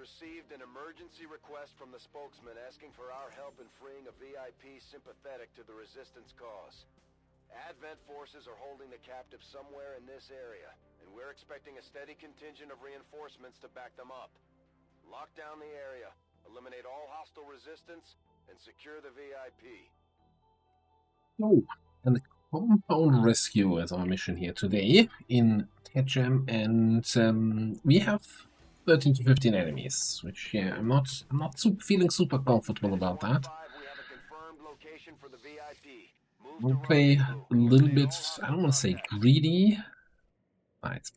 received an emergency request from the spokesman asking for our help in freeing a VIP sympathetic to the Resistance cause. Advent forces are holding the captive somewhere in this area, and we're expecting a steady contingent of reinforcements to back them up. Lock down the area, eliminate all hostile resistance, and secure the VIP. Oh, and the compound rescue is our mission here today in Tedjam, and we have 13 to 15 enemies, which yeah, I'm not feeling super comfortable about that. We'll play a little bit, I don't want to say greedy. It's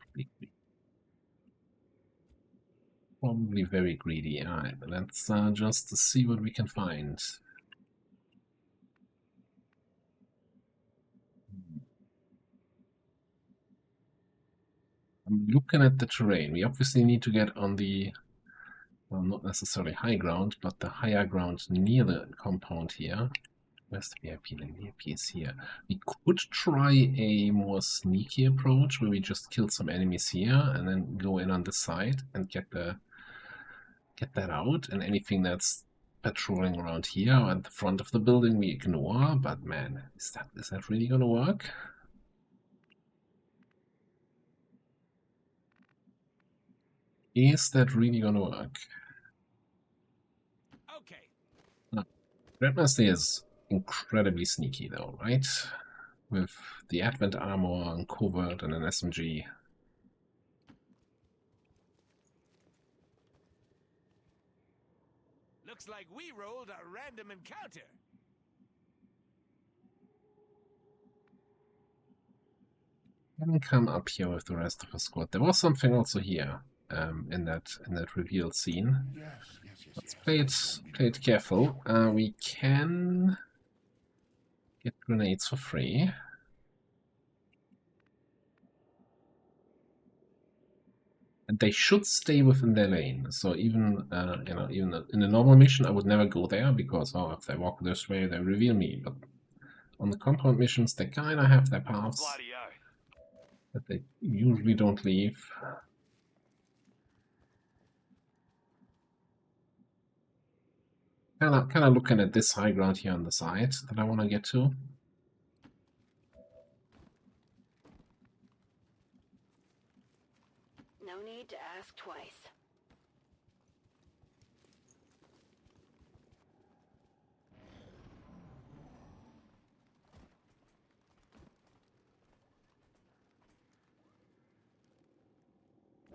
probably very greedy. Alright, let's just see what we can find. I'm looking at the terrain. We obviously need to get on the, well, not necessarily high ground, but the higher ground near the compound here. Where's the VIP? The VIP is here. We could try a more sneaky approach where we just kill some enemies here and then go in on the side and get that out, and anything that's patrolling around here or at the front of the building we ignore. But man, is that really gonna work? Is that really gonna work? Okay. No. Grandmaster is incredibly sneaky though, right? With the Advent armor and covert and an SMG. Looks like we rolled a random encounter. And come up here with the rest of the squad. There was something also here in that reveal scene. Let's play it careful. We can get grenades for free. And they should stay within their lane. So even even in a normal mission, I would never go there because if they walk this way, they reveal me. But on the compound missions, they kind of have their paths that they usually don't leave. Kind of looking at this high ground here on the side that I want to get to. No need to ask twice.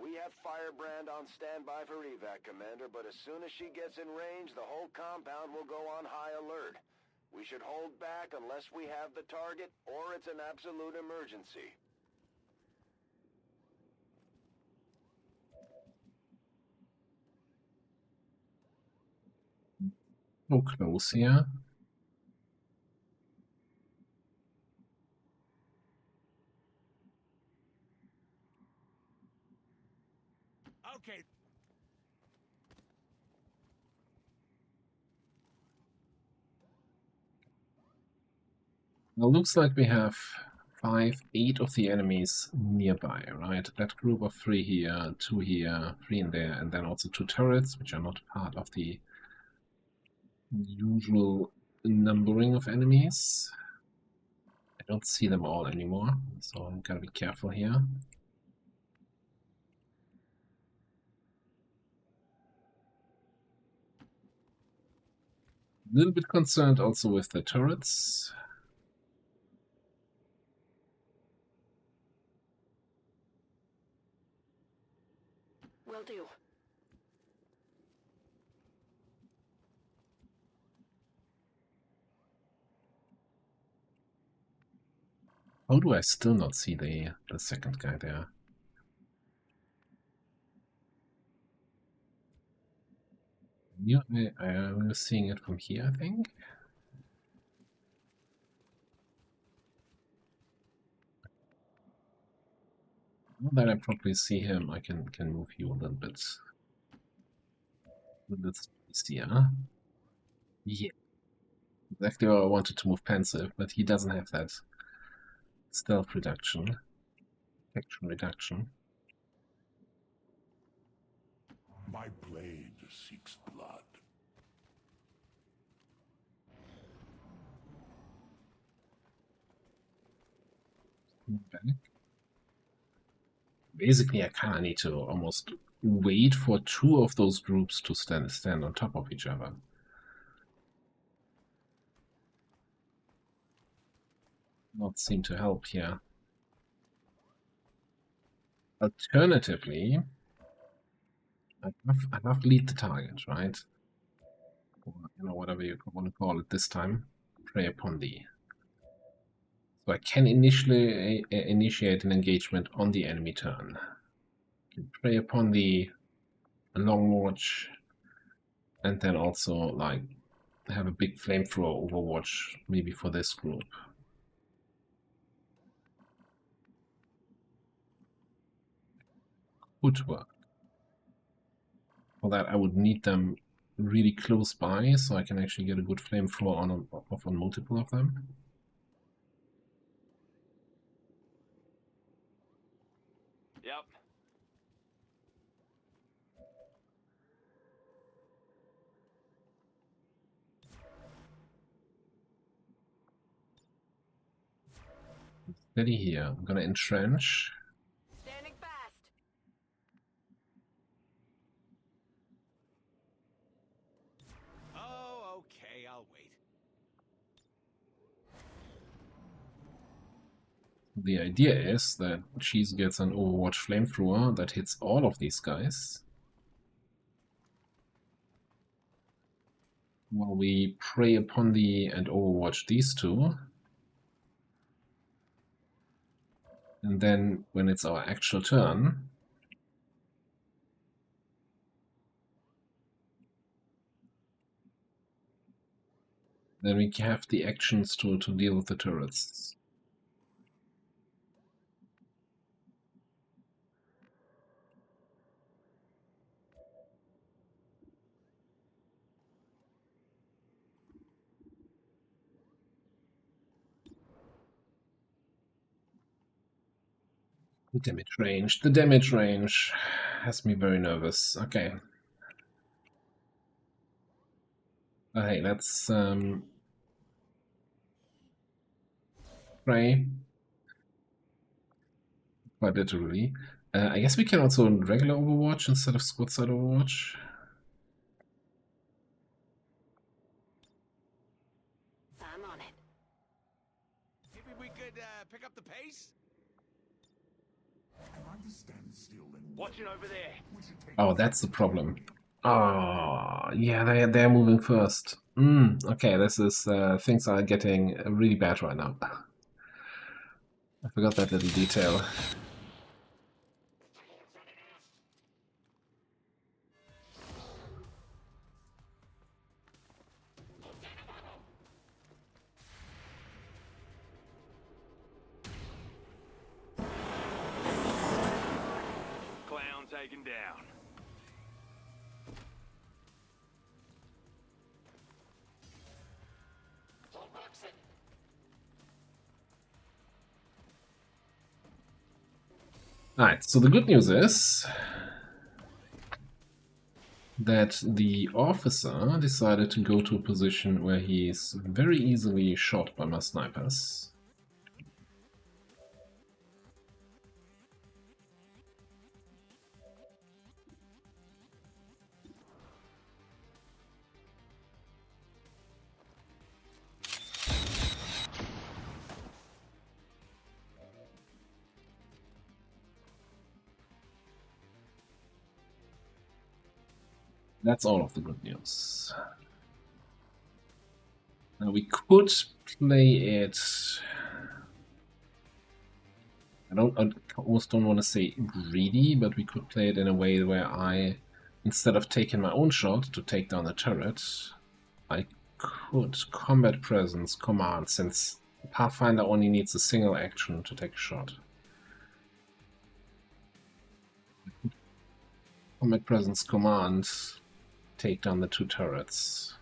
We have Firebrand on standby for evac, Commander, but as soon as she gets in range, the whole compound will go on high alert. We should hold back unless we have the target, or it's an absolute emergency. So close here. Okay. Well, looks like we have 8 of the enemies nearby, right? That group of 3 here, 2 here, 3 in there, and then also 2 turrets, which are not part of the usual numbering of enemies. I don't see them all anymore, so I'm gotta be careful here. A little bit concerned also with the turrets. Will do. How do I still not see the second guy there? Yeah, I'm seeing it from here, I think. Now that I probably see him, I can move you a little bit. Let's see, huh? Yeah. Exactly where I wanted to move pensive, but he doesn't have that stealth reduction. Action reduction. My blade seeks blood. Back. Basically, I kind of need to almost wait for two of those groups to stand on top of each other. Not seem to help here. Alternatively, I have lead the target, right? Or, you know, whatever you want to call it this time. Prey upon thee. So I can initially initiate an engagement on the enemy turn. Prey upon the long watch, and then also like have a big flamethrower overwatch maybe for this group. Would work. For that I would need them really close by so I can actually get a good flamethrower on multiple of them. Yep. Steady here. I'm gonna entrench. Standing fast. Oh, okay, I'll wait. The idea is that Cheese gets an Overwatch flamethrower that hits all of these guys, while we prey upon the and Overwatch these two. And then when it's our actual turn, then we have the actions to deal with the turrets. The damage range has me very nervous. Okay. Hey, let's pray. Quite literally. I guess we can also regular Overwatch instead of squad side Overwatch. I'm on it. Maybe we could pick up the pace? Am I to stand still and Watching over there. we should take Oh, that's the problem. Oh, yeah, they're moving first. Okay, this is things are getting really bad right now. I forgot that little detail. Clown taken down. Alright, so the good news is that the officer decided to go to a position where he's very easily shot by my snipers. That's all of the good news. Now we could play it. I almost don't want to say greedy, but we could play it in a way where I, instead of taking my own shot to take down the turret, I could combat presence command, since Pathfinder only needs a single action to take a shot. Combat presence command, take down the two turrets.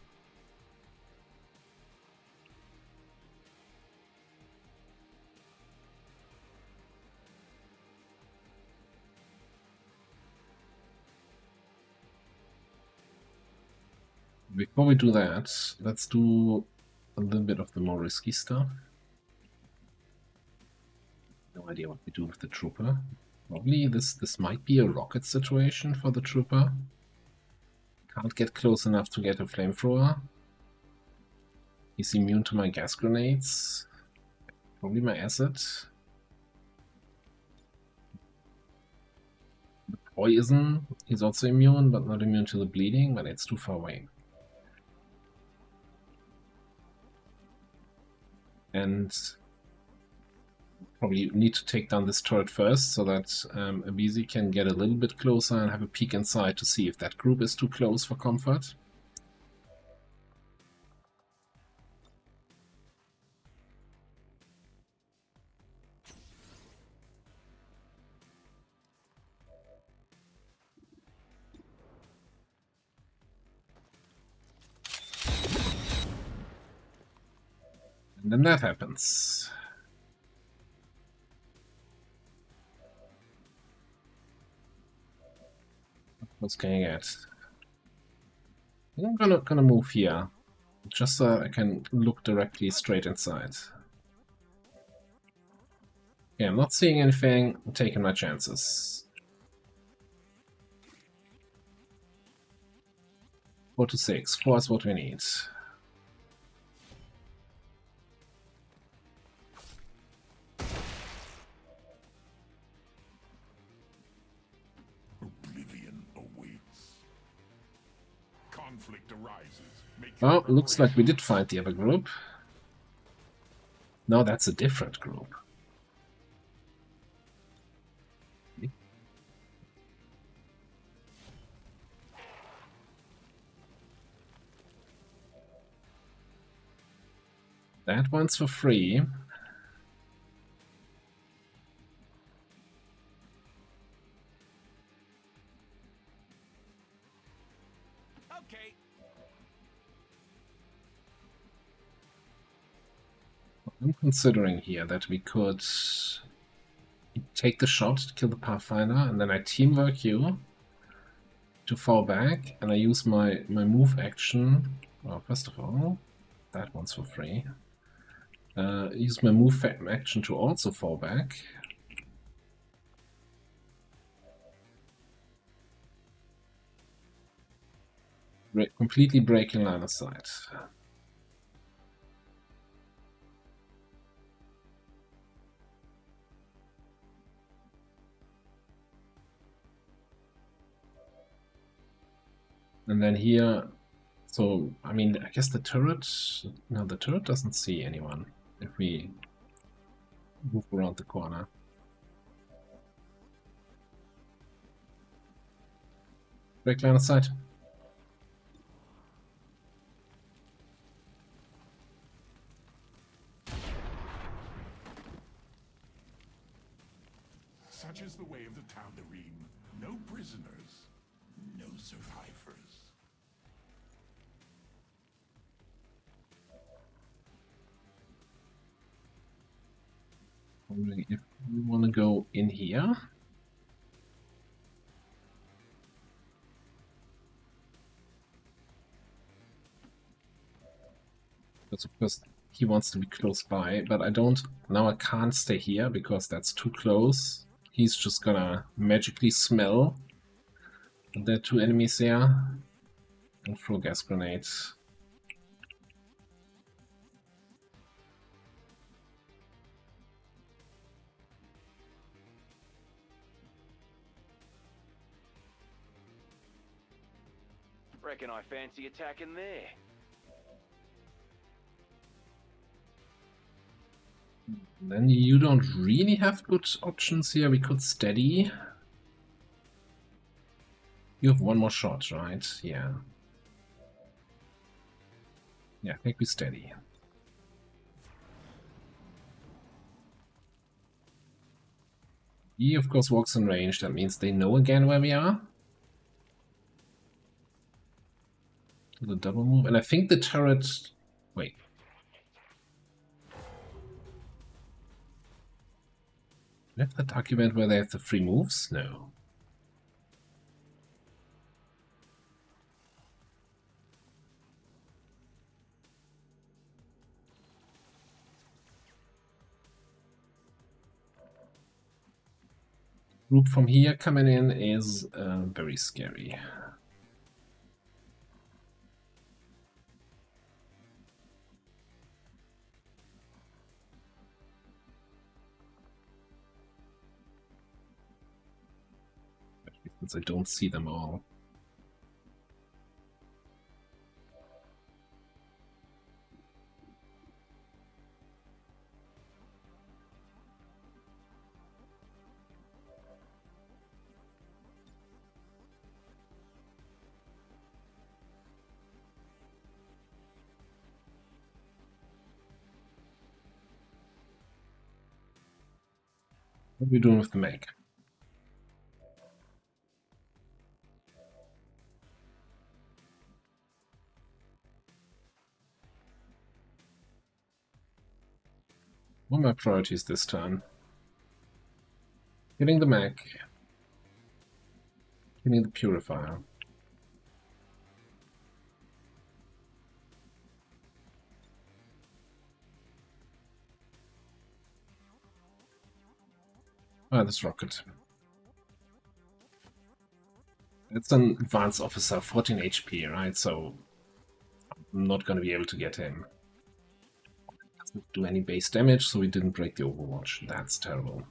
Before we do that, let's do a little bit of the more risky stuff. No idea what we do with the trooper. Probably this might be a rocket situation for the trooper. Can't get close enough to get a flamethrower. He's immune to my gas grenades. Probably my acid. The poison, he's also immune, but not immune to the bleeding, but it's too far away. And probably need to take down this turret first so that Abizi can get a little bit closer and have a peek inside to see if that group is too close for comfort. And then that happens. What's going to get? I'm gonna move here, just so I can look directly straight inside. Yeah, I'm not seeing anything. I'm taking my chances. 4 to 6. 4 is what we need. Oblivion awaits. Conflict arises. Oh, looks like we did find the other group. No, that's a different group. That one's for free. Okay. I'm considering here that we could take the shot to kill the Pathfinder, and then I teamwork you to fall back, and I use my move action. Well, first of all, that one's for free. Use my move action to also fall back. Completely breaking line of sight. And then here, so, I mean, I guess the turret, no, the turret doesn't see anyone if we move around the corner. Break line of sight. Such is the way of the Tal'Darim. No prisoners, no survivors. Wondering if we want to go in here. Because of course he wants to be close by, but I don't. Now I can't stay here because that's too close. He's just gonna magically smell that there are two enemies there and throw gas grenades. Reckon I fancy attacking there. Then you don't really have good options here. We could steady. You have one more shot, right? Yeah. Yeah, I think we steady. He, of course, walks in range. That means they know again where we are. The double move. And I think the turret... Wait. Do I have that argument where they have the free moves? No. Group from here coming in is very scary. Since I don't see them all. What are we doing with the mech? What are my priorities this time? Getting the mech. Getting the purifier. Ah, this rocket. It's an advanced officer, 14 HP, right? So I'm not going to be able to get him. Doesn't do any base damage, so we didn't break the Overwatch. That's terrible.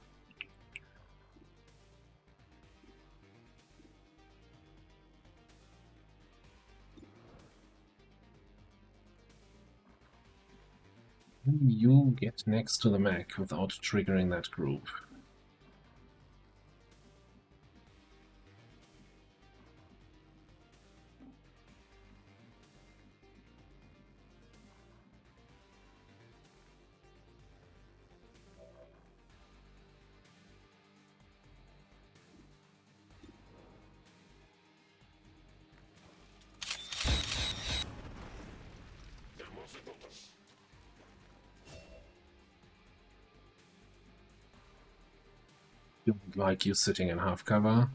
You get next to the mech without triggering that group. Don't like you sitting in half cover.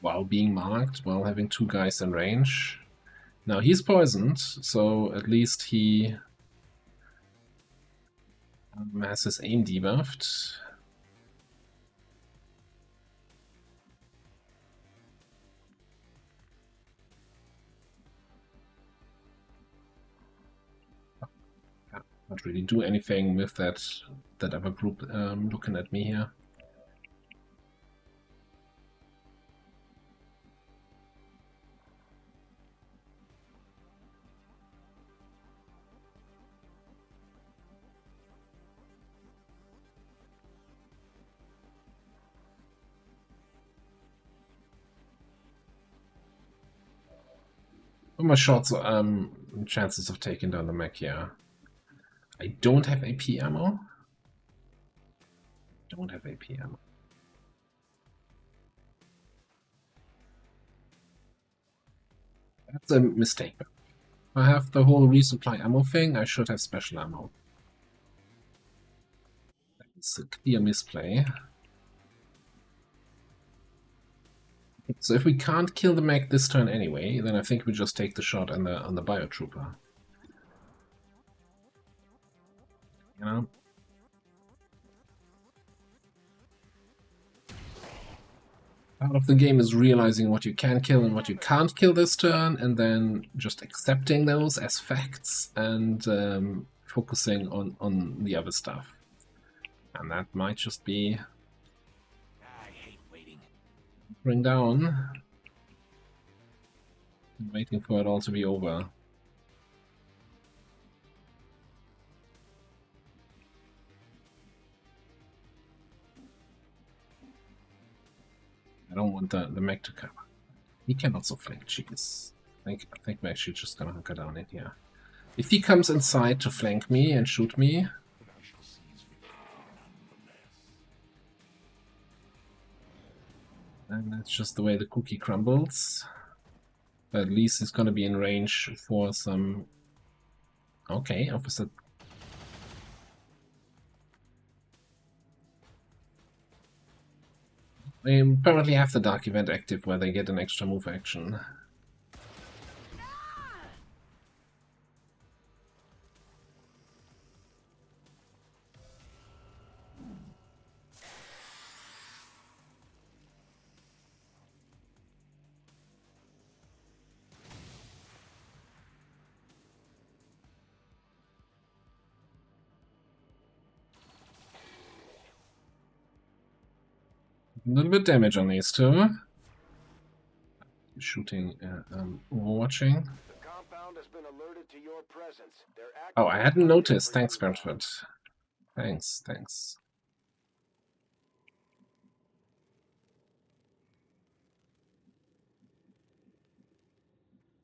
While being marked, while having two guys in range. Now he's poisoned, so at least he has his aim debuffed. Not really do anything with that other group looking at me here. What are my shots chances of taking down the mech here? I don't have AP ammo. Don't have AP ammo. That's a mistake. I have the whole resupply ammo thing. I should have special ammo. That's a clear misplay. So if we can't kill the mech this turn anyway, then I think we just take the shot on the biotrooper. You know? Part of the game is realizing what you can kill and what you can't kill this turn, and then just accepting those as facts and focusing on the other stuff. And that might just be I hate waiting. bring down and waiting for it all to be over. I don't want the mech to come. He can also flank, jeez. I think we're actually just gonna hunker down in here. If he comes inside to flank me and shoot me, and that's just the way the cookie crumbles. But at least he's gonna be in range for some... Okay, officer. They apparently have the Dark Event active where they get an extra move action. A little bit damage on these two. Shooting, overwatching. The compound has been alerted to your presence. They're Oh, I hadn't actively noticed. for Thanks, you. Brentford. Thanks.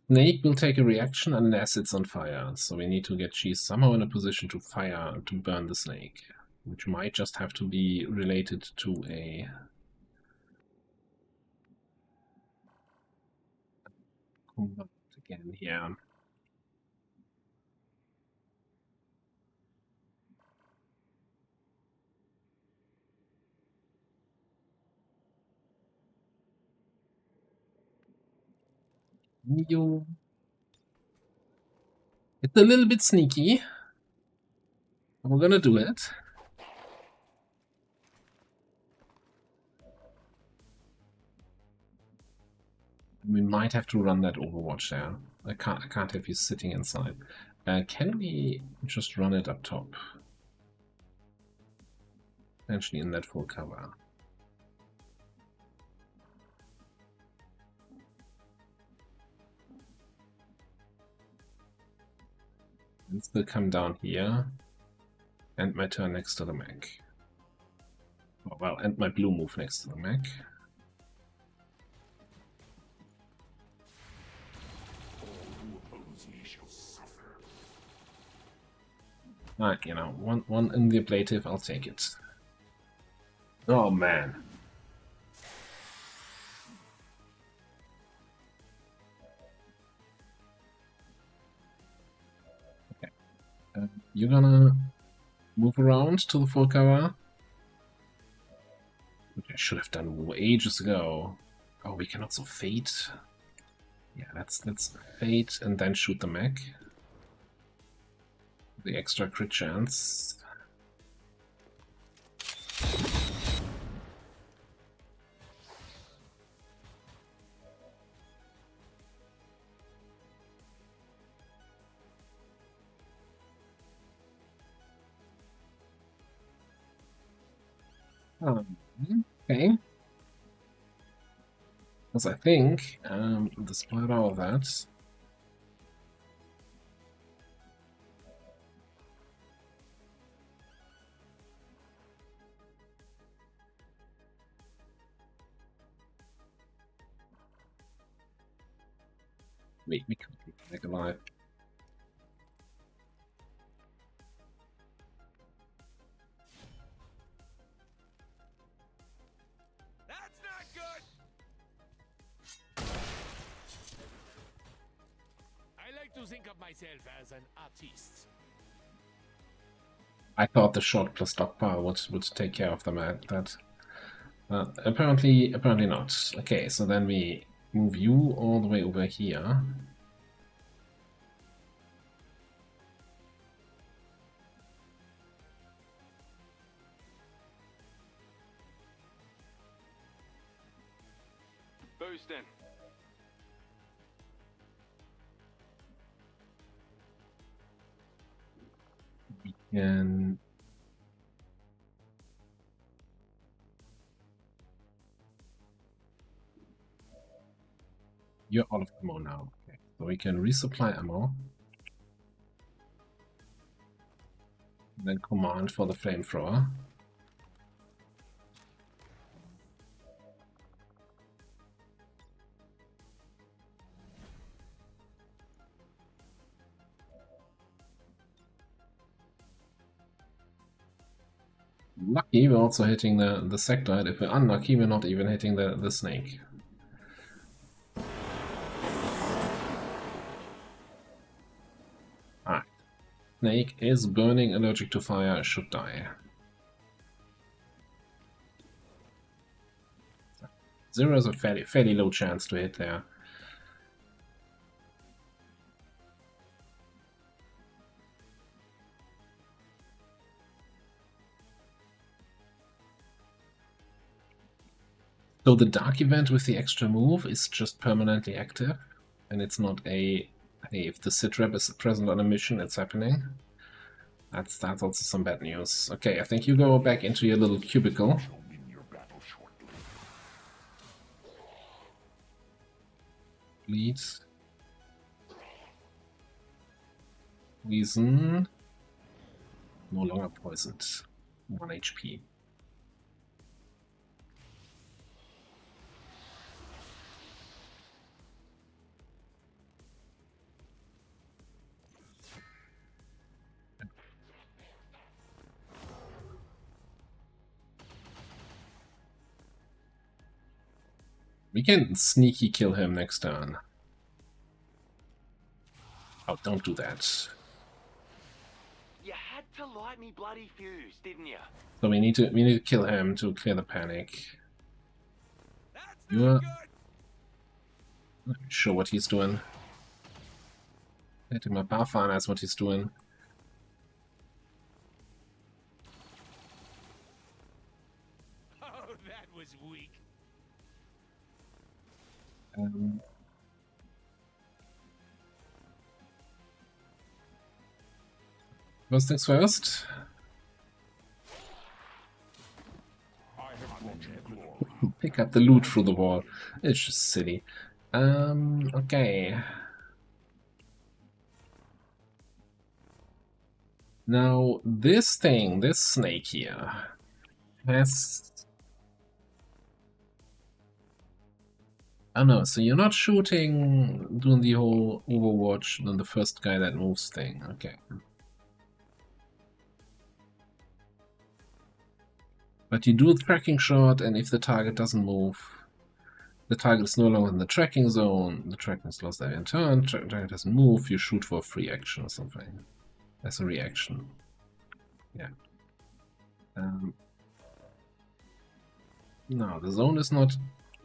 Snake will take a reaction unless it's on fire, so we need to get Cheese somehow in a position to fire, to burn the snake, which might just have to be related to a command again here. It's a little bit sneaky. We're gonna do it. We might have to run that Overwatch there. I can't have you sitting inside. Can we just run it up top? Potentially in that full cover. And still come down here. And my turn next to the mech. Oh, well, and my blue move next to the mech. Alright, you know, one in the ablative, I'll take it. Oh man. Okay. You're gonna move around to the full cover. Which I should have done ages ago. Oh, we can also fate. Yeah, let's fate and then shoot the mech. The extra crit chance. Okay. Because I think, despite all of that, we could make alive. That's not good. I like to think of myself as an artist. I thought the short plus stockpile would take care of that. Apparently not. Okay, so then we move you all the way over here. Boost in. We can you're out of ammo now. Okay, so we can resupply ammo. And then command for the flamethrower. Lucky, we're also hitting the sectoid. If we're unlucky, we're not even hitting the snake. Alright. Snake is burning, allergic to fire, should die. Zero is a fairly low chance to hit there. So the dark event with the extra move is just permanently active, and it's not a hey, if the sitrep is present on a mission, it's happening. That's also some bad news. Okay, I think you go back into your little cubicle. Shall win your battle shortly. Bleed. Poison. No longer poisoned. 1 HP. We can sneaky kill him next turn. Oh, don't do that. You had to light me bloody fuse, didn't you? So we need to kill him to clear the panic. That's You're not good. not sure what he's doing. I think my Barfana is what he's doing. Oh, that was weak. First things first. I have brought you glory. Pick up the loot through the wall. It's just silly. Okay. Now, this thing, this snake here, has... Oh no, so you're not shooting, doing the whole Overwatch, then the first guy that moves thing. Okay. But you do the tracking shot, and if the target doesn't move, the target is no longer in the tracking zone, the tracking is lost in turn, target doesn't move, you shoot for a free action or something. As a reaction. Yeah. No, the zone is not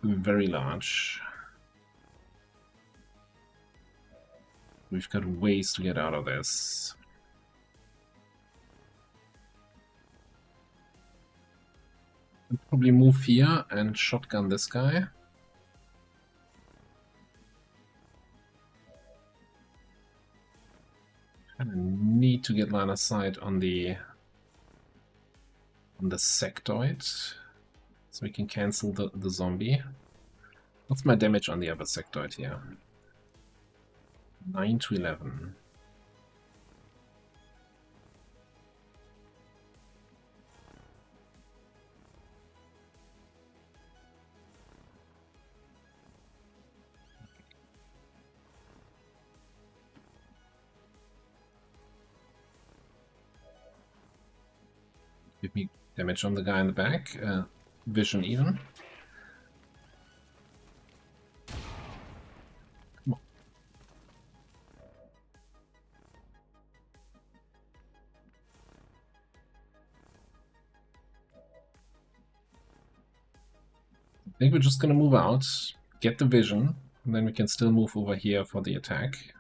very large. We've got ways to get out of this. I'll probably move here and shotgun this guy. I need to get line of sight on the sectoid, so we can cancel the zombie. What's my damage on the other sectoid here? 9 to 11. Give me damage on the guy in the back. Vision even. Come on. I think we're just gonna move out, get the vision, and then we can still move over here for the attack.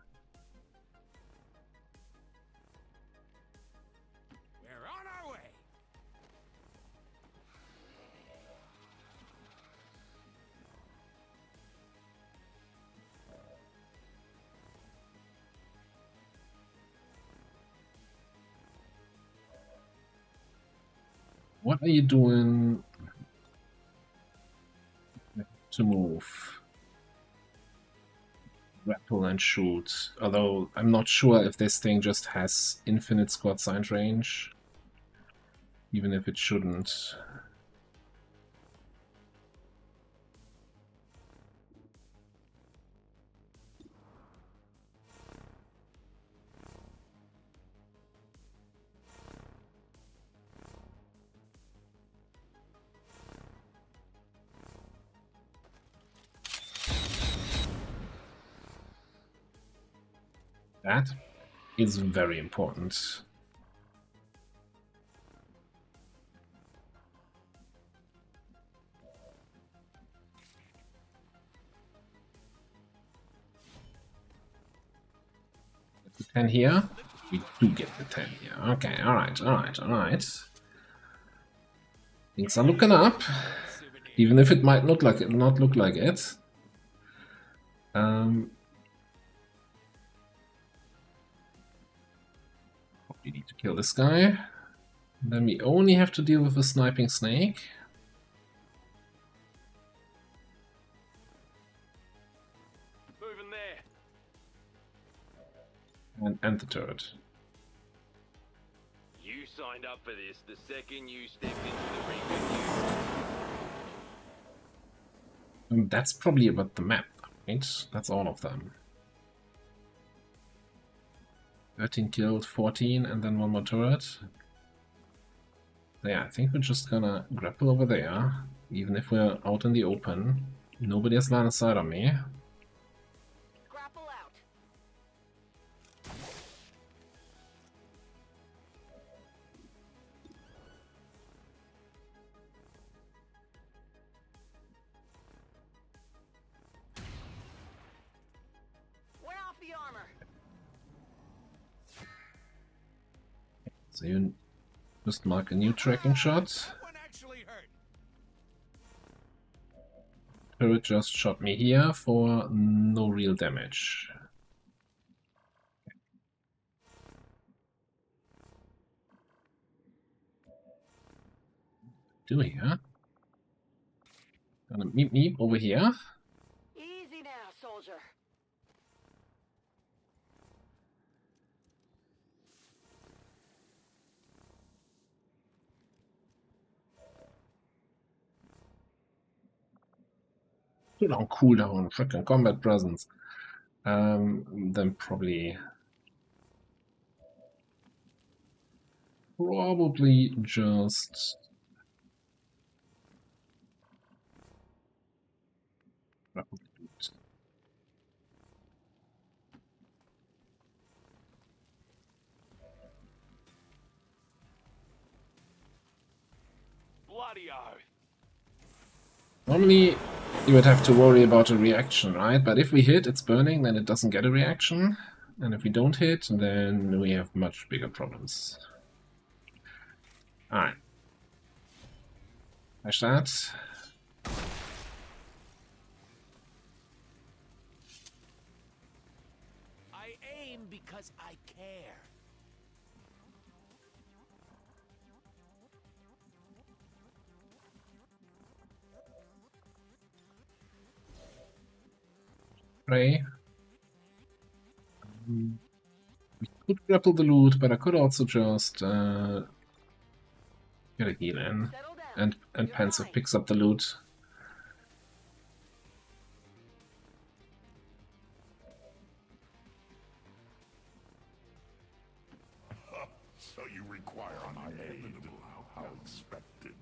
We're on our way. What are you doing to move? Grapple and shoot. Although I'm not sure if this thing just has infinite squad sight range. Even if it shouldn't. That is very important. Get the 10 here. We do get the 10 here. Okay, alright. Things are looking up. Even if it might not look like it. We need to kill this guy. Then we only have to deal with a sniping snake. Moving and the turret. You signed up for this the second you stepped into the ring with you. And that's probably about the map, right? That's all of them. 13 killed, 14, and then one more turret. So yeah, I think we're just gonna grapple over there, even if we're out in the open. Nobody has line of sight on me. Grapple out. Wear off the armor. So you just mark a new tracking shot. That one actually hurt. Turret just shot me here for no real damage. Do here? Gonna meep over here. Easy now, soldier. Too long cooldown, freaking combat presence. Then probably just Bloody oath. normally you would have to worry about a reaction, right? But if we hit, it's burning, then it doesn't get a reaction. And if we don't hit, then we have much bigger problems. Alright. Flash that. I aim because I care. Pray. We could grapple the loot, but I could also just get a heal in. Settle down. And You're Pensive fine. picks up the loot. So you require my aid. How expected.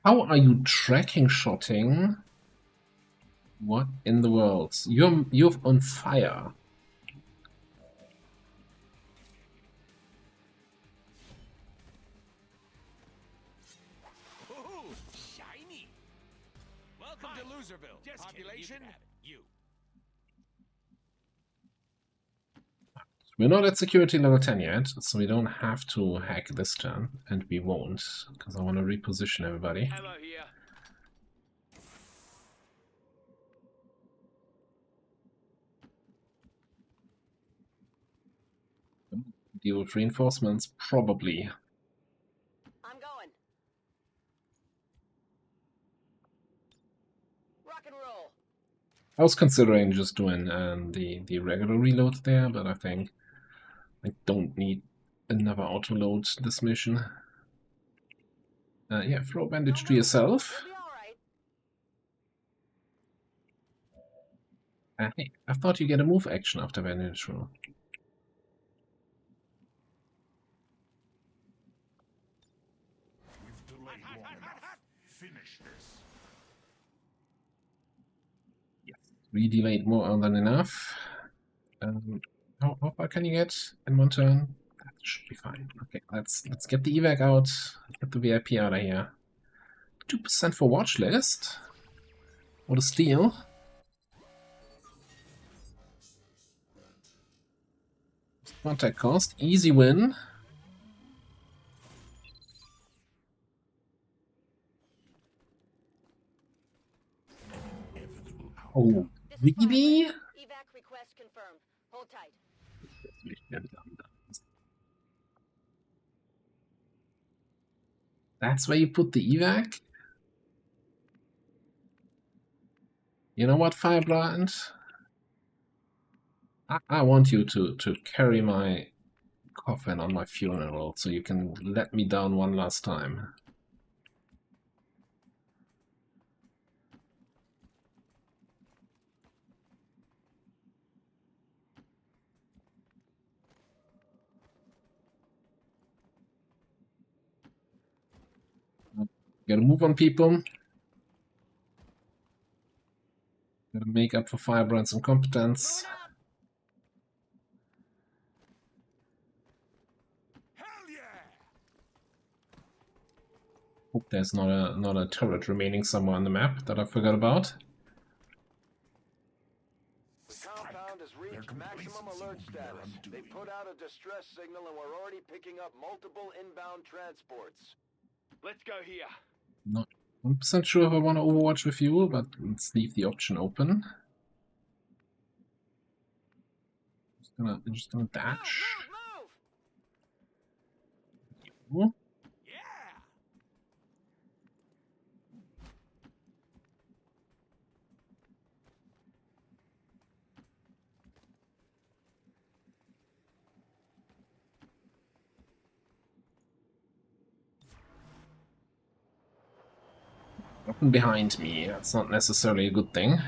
How are you tracking shotting? What in the world? You're on fire. Ooh, shiny. Welcome to Loserville. Just kidding, Population, you can have it. We're not at security level 10 yet, so we don't have to hack this turn, and we won't, because I want to reposition everybody. Ammo here. Deal with reinforcements, probably. I'm going. Rock and roll. I was considering just doing the regular reload there, but I think I don't need another auto load this mission. Yeah, throw a bandage Don't to move. yourself. You'll be all right. Hey, I thought you get a move action after bandage throw. We've delayed long enough. Finish this. We delayed more than enough. How far can you get in one turn? That should be fine. Okay, let's get the evac out, get the VIP out of here. 2% for watch list. What a steal. Contact cost, easy win. Oh, This is really? Firefly. Evac request confirmed. Hold tight. That's where you put the evac? You know what, Firebrand? I want you to carry my coffin on my funeral so you can let me down one last time. Gotta move on, people. Gotta make up for Firebrand's incompetence. Hell yeah! Hope there's not a turret remaining somewhere on the map that I forgot about. The compound has reached maximum alert status. They put out a distress signal and we're already picking up multiple inbound transports. Let's go here. Not 100% sure if I want to overwatch with you, but let's leave the option open. I'm just gonna dash. Move! Yeah! Weapon behind me. That's not necessarily a good thing.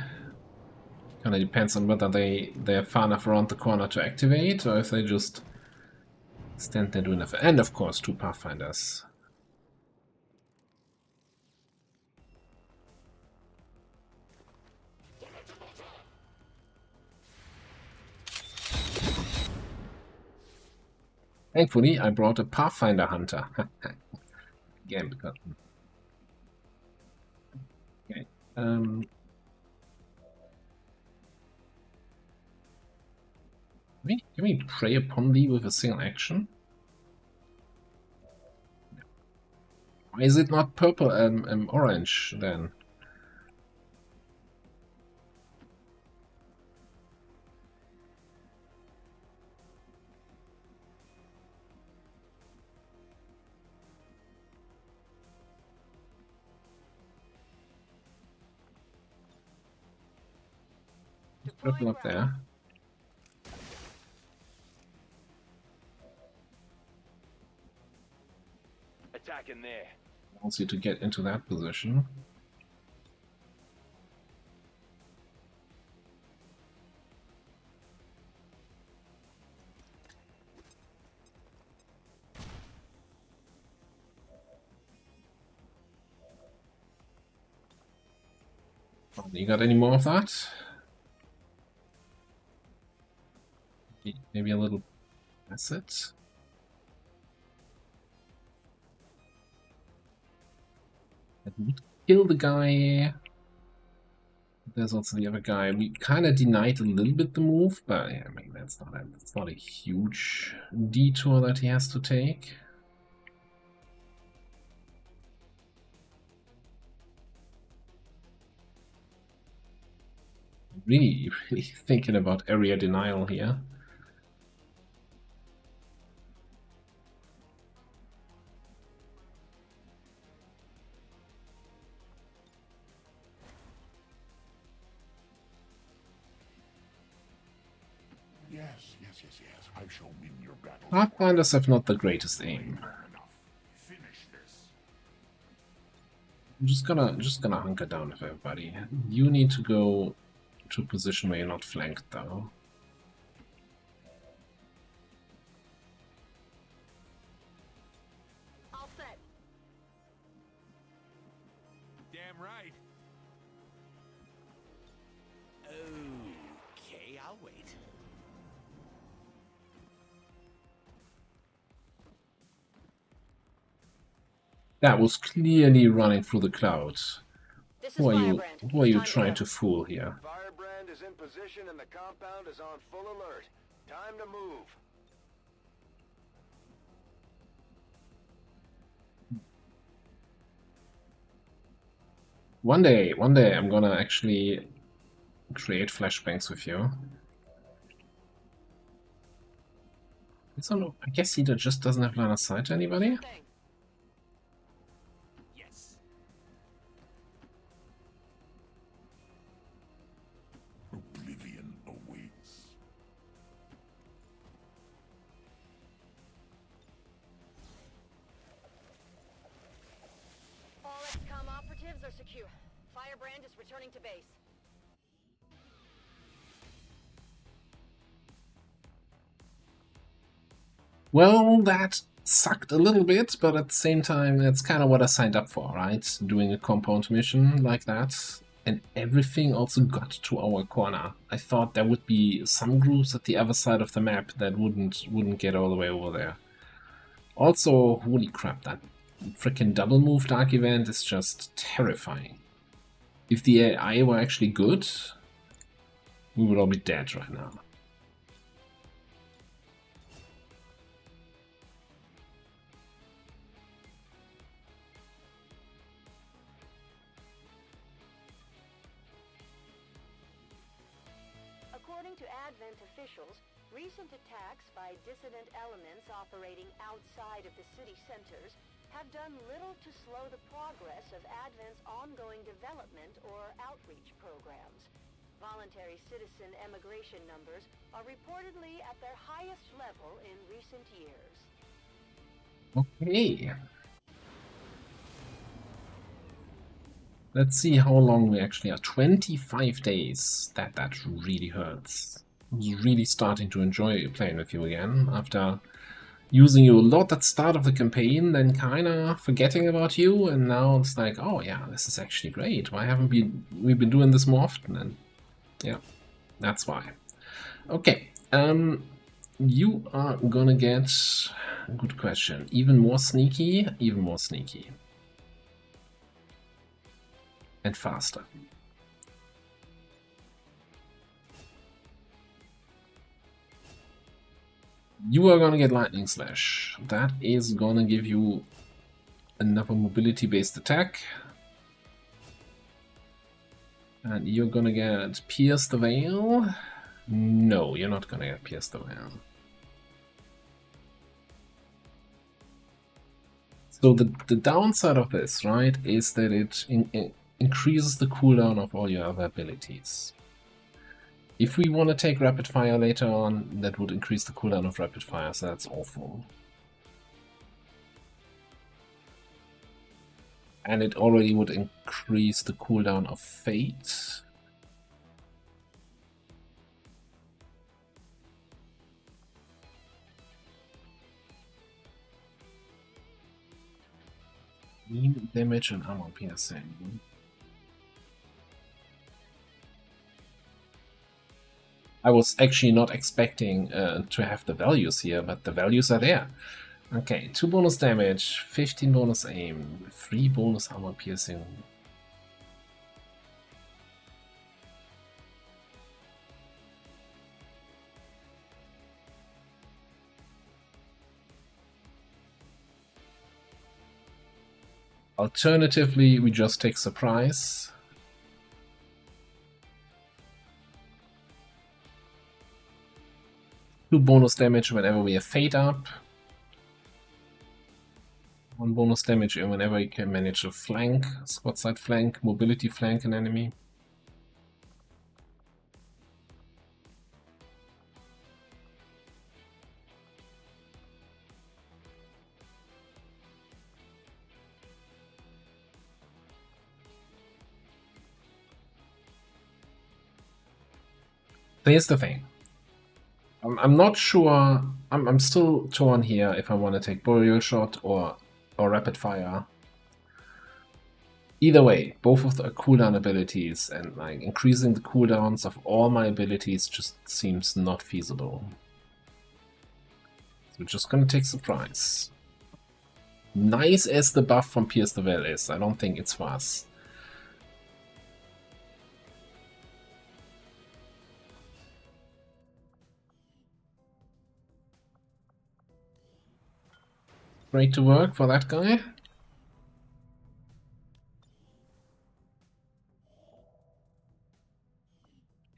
Kind of depends on whether they're far enough around the corner to activate, or if they just stand there doing nothing. And of course, 2 Pathfinders. Thankfully, I brought a Pathfinder Hunter. Again, because... Okay. Can we prey upon thee with a single action? Why is it not purple, orange then? Purple up there. Attacking there. Allows you to get into that position. You got any more of that? Maybe a little asset? That would kill the guy. There's also the other guy. We kind of denied a little bit the move, but yeah, I mean that's not a huge detour that he has to take. Really thinking about area denial here. Yes. I shall win your battle. Pathfinders have not the greatest aim. Enough. Finish this. I'm just gonna hunker down with everybody. You need to go to a position where you're not flanked though. All set. Damn right. Okay, I'll wait. That was clearly running through the clouds. This is Who Firebrand. are you Time to trying go. to fool here? Firebrand is in position and the compound is on full alert. Time to move. One day I'm gonna actually create flashbangs with you. I guess he just doesn't have line of sight to anybody. Thing. Objectives are secure. Firebrand is returning to base. Well, that sucked a little bit, but at the same time, that's kind of what I signed up for, right? Doing a compound mission like that. And everything also got to our corner. I thought there would be some groups at the other side of the map that wouldn't get all the way over there. Also, holy crap, that freaking double move dark event is just terrifying. If the AI were actually good, we would all be dead right now. According to Advent officials, recent attacks by dissident elements operating outside of the city centers have done little to slow the progress of Advent's ongoing development or outreach programs. Voluntary citizen emigration numbers are reportedly at their highest level in recent years. Okay. Let's see how long we actually are. 25 days. That really hurts. I was really starting to enjoy playing with you again after using you a lot at the start of the campaign, then kinda forgetting about you, and now it's like, oh yeah, this is actually great. Why haven't we been doing this more often? And yeah, that's why. Okay, you are gonna get, good question, even more sneaky, and faster. You are gonna get Lightning Slash. That is gonna give you another mobility-based attack. And you're gonna get Pierce the Veil. No, you're not gonna get Pierce the Veil. So the downside of this, right, is that it increases the cooldown of all your other abilities. If we want to take Rapid Fire later on, that would increase the cooldown of Rapid Fire, so that's awful. And it already would increase the cooldown of Fate. Mean damage and armor piercing. I was actually not expecting to have the values here, but the values are there. Okay, 2 bonus damage, 15 bonus aim, 3 bonus armor piercing. Alternatively, we just take surprise. Two bonus damage whenever we have Fate up. 1 bonus damage whenever you can manage to flank, squad side flank, mobility flank an enemy. Here's the thing. I'm not sure. I'm still torn here if I want to take Boreal Shot or Rapid Fire. Either way, both of the cooldown abilities and like increasing the cooldowns of all my abilities just seems not feasible. So we're just gonna take surprise. Nice as the buff from Pierce the Veil is, I don't think it's for us. Great to work for that guy.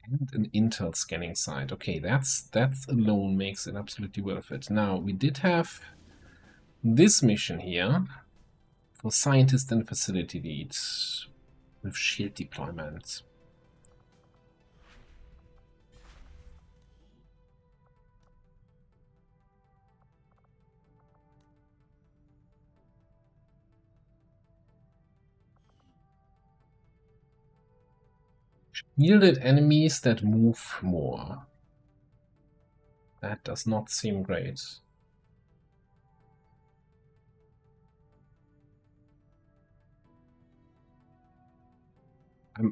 And an intel scanning site. Okay, that's alone makes it absolutely worth it. Now, we did have this mission here for scientist and facility leads with shield deployment. Shielded enemies that move more. That does not seem great.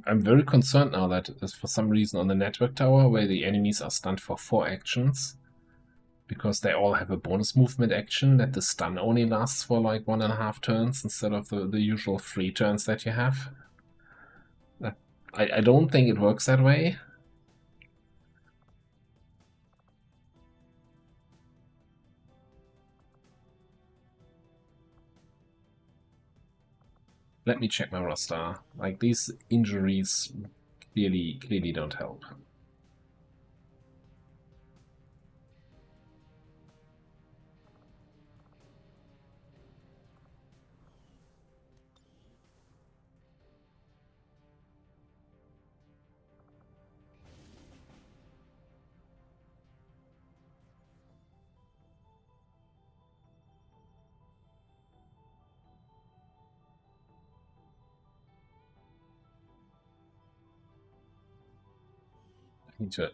I'm very concerned now that for some reason on the network tower where the enemies are stunned for 4 actions, because they all have a bonus movement action, that the stun only lasts for like 1.5 turns instead of the usual 3 turns that you have. I don't think it works that way. Let me check my roster. Like, these injuries clearly don't help.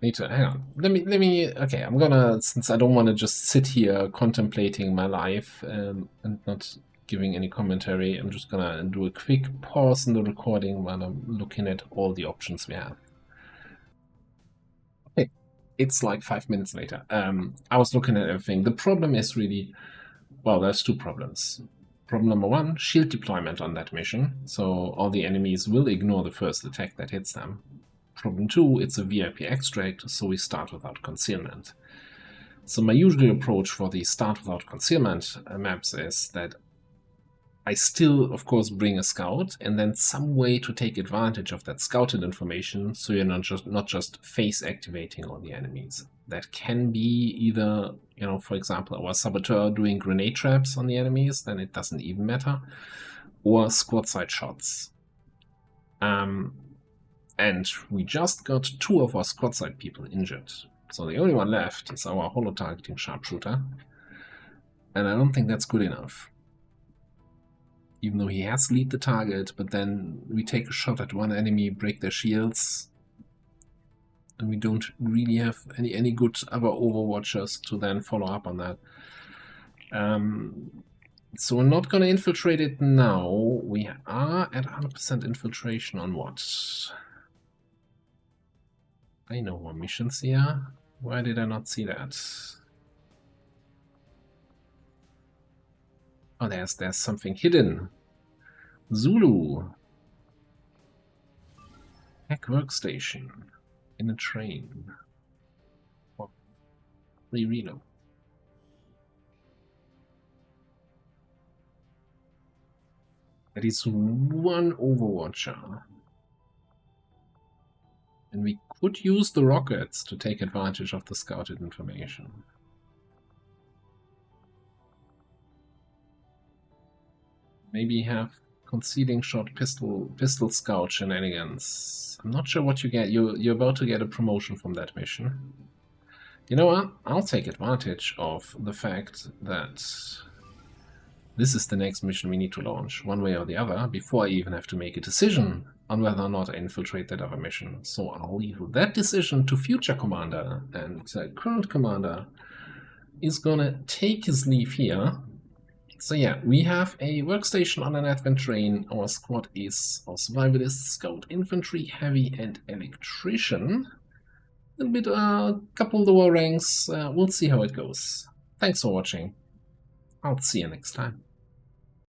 Need to hang on. Let me. Okay, I'm gonna, since I don't want to just sit here contemplating my life and not giving any commentary, I'm just gonna do a quick pause in the recording while I'm looking at all the options we have. Okay, it's like 5 minutes later. I was looking at everything. The problem is really, well, there's 2 problems. Problem number 1, shield deployment on that mission, so all the enemies will ignore the first attack that hits them. Problem 2, it's a VIP extract, so we start without concealment. So my usual approach for the start without concealment maps is that I still, of course, bring a scout and then some way to take advantage of that scouted information so you're not just face activating all the enemies. That can be either, you know, for example, our saboteur doing grenade traps on the enemies, then it doesn't even matter, or squad side shots. And we just got 2 of our squad side people injured. So the only one left is our holo-targeting sharpshooter. And I don't think that's good enough. Even though he has lead the target, but then we take a shot at one enemy, break their shields. And we don't really have any good other overwatchers to then follow up on that. So we're not going to infiltrate it now. We are at 100% infiltration on what? I know more missions here. Why did I not see that? Oh, there's something hidden. Zulu. Hack workstation. In a train. Oh. Reload. That is 1 overwatcher. And we could use the rockets to take advantage of the scouted information. Maybe have concealing shot pistol scout shenanigans. I'm not sure what you get. You're about to get a promotion from that mission. You know what? I'll take advantage of the fact that this is the next mission we need to launch, one way or the other, before I even have to make a decision on whether or not I infiltrate that other mission. So I'll leave that decision to future commander, and current commander is gonna take his leave here. So yeah, we have a workstation on an advent train. Our squad is our survivalist, scout, infantry, heavy, and electrician. A little bit, couple lower ranks. We'll see how it goes. Thanks for watching. I'll see you next time.